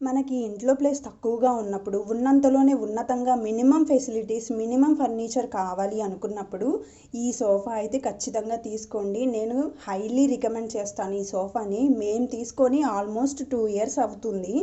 మనకి ఇంట్లో ప్లేస్ తక్కువగా ఉన్నప్పుడు ఉన్నంతలోనే ఉన్నతంగా మినిమం ఫెసిలిటీస్, మినిమం ఫర్నిచర్ కావాలి అనుకున్నప్పుడు ఈ సోఫా అయితే ఖచ్చితంగా తీసుకోండి. నేను హైలీ రికమెండ్ చేస్తాను ఈ సోఫాని. మేము తీసుకొని ఆల్మోస్ట్ 2 ఇయర్స్ అవుతుంది.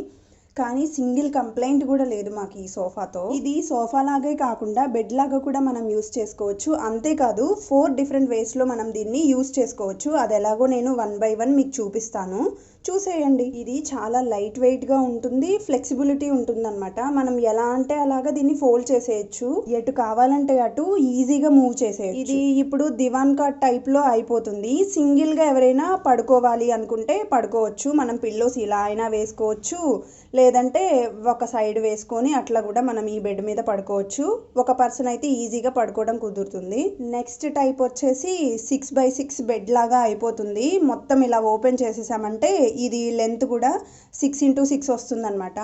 కానీ సింగిల్ కంప్లైంట్ కూడా లేదు మాకు ఈ సోఫాతో. ఇది సోఫా లాగే కాకుండా బెడ్ లాగా కూడా మనం యూస్ చేసుకోవచ్చు. అంతేకాదు 4 డిఫరెంట్ వేస్లో మనం దీన్ని యూస్ చేసుకోవచ్చు. అది ఎలాగో నేను 1 బై 1 మీకు చూపిస్తాను, చూసేయండి. ఇది చాలా లైట్ వెయిట్గా ఉంటుంది, ఫ్లెక్సిబిలిటీ ఉంటుందన్నమాట. మనం ఎలా అంటే అలాగా దీన్ని ఫోల్డ్ చేసేయచ్చు, ఎటు కావాలంటే అటు ఈజీగా మూవ్ చేసేయచ్చు. ఇది ఇప్పుడు దివాన్ కాట్ టైప్లో అయిపోతుంది. సింగిల్గా ఎవరైనా పడుకోవాలి అనుకుంటే పడుకోవచ్చు. మనం పిల్లోస్ ఇలా అయినా వేసుకోవచ్చు, లేదంటే ఒక సైడ్ వేసుకొని అట్లా కూడా మనం ఈ బెడ్ మీద పడుకోవచ్చు. ఒక పర్సన్ అయితే ఈజీగా పడుకోవడం కుదురుతుంది. నెక్స్ట్ టైప్ వచ్చేసి 6x6 బెడ్ లాగా అయిపోతుంది. మొత్తం ఇలా ఓపెన్ చేసేసామంటే ఇది లెంత్ కూడా 6x6 వస్తుంది అనమాట.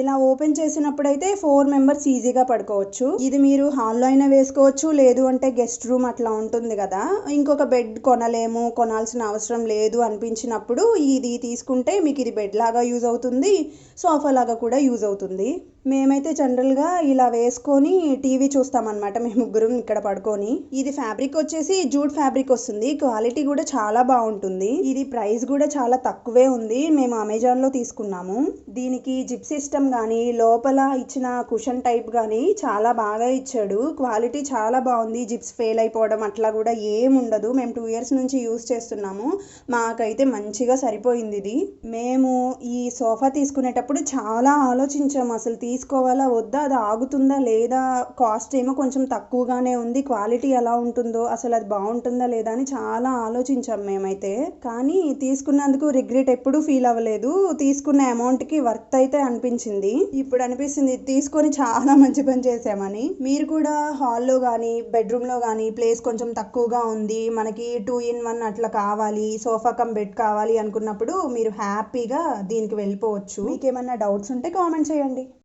ఇలా ఓపెన్ చేసినప్పుడైతే 4 మెంబర్స్ ఈజీగా పడుకోవచ్చు. ఇది మీరు హాల్లో అయినా వేసుకోవచ్చు, లేదు అంటే గెస్ట్ రూమ్ అట్లా ఉంటుంది కదా, ఇంకొక బెడ్ కొనలేము, కొనాల్సిన అవసరం లేదు అనిపించినప్పుడు ఇది తీసుకుంటే మీకు ఇది బెడ్ లాగా యూజ్ అవుతుంది, సోఫా లాగా కూడా యూజ్ అవుతుంది. మేమైతే జనరల్గా ఇలా వేసుకొని టీవీ చూస్తామన్నమాట, మేము ముగ్గురం ఇక్కడ పడుకొని. ఇది ఫ్యాబ్రిక్ వచ్చేసి జూట్ ఫ్యాబ్రిక్ వస్తుంది. క్వాలిటీ కూడా చాలా బాగుంటుంది. ఇది ప్రైస్ కూడా చాలా తక్కువే ఉంది. మేము అమెజాన్లో తీసుకున్నాము. దీనికి జిప్ సిస్టమ్ కానీ లోపల ఇచ్చిన కుషన్ టైప్ కానీ చాలా బాగా ఇచ్చాడు. క్వాలిటీ చాలా బాగుంది. జిప్స్ ఫెయిల్ అయిపోవడం అట్లా కూడా ఏముండదు. మేము 2 ఇయర్స్ నుంచి యూస్ చేస్తున్నాము. మాకైతే మంచిగా సరిపోయింది ఇది. మేము ఈ సోఫా తీసుకునేటప్పుడు చాలా ఆలోచించాము, అసలు తీసుకోవాలా వద్దా, అది ఆగుతుందా లేదా, కాస్ట్ ఏమో కొంచెం తక్కువగానే ఉంది, క్వాలిటీ ఎలా ఉంటుందో, అసలు అది బాగుంటుందా లేదా అని చాలా ఆలోచించాం మేమైతే. కానీ తీసుకున్నందుకు రిగ్రెట్ ఎప్పుడూ ఫీల్ అవ్వలేదు. తీసుకున్న అమౌంట్కి వర్త్ అయితే అనిపించింది. ఇప్పుడు అనిపిస్తుంది తీసుకొని చాలా మంచి పని చేసామని. మీరు కూడా హాల్లో కానీ బెడ్రూమ్లో కానీ ప్లేస్ కొంచెం తక్కువగా ఉంది, మనకి 2 in 1 అట్లా కావాలి, సోఫా కమ్ బెడ్ కావాలి అనుకున్నప్పుడు మీరు హ్యాపీగా దీనికి వెళ్ళిపోవచ్చు. మీకు ఏమన్నా డౌట్స్ ఉంటే కామెంట్ చేయండి.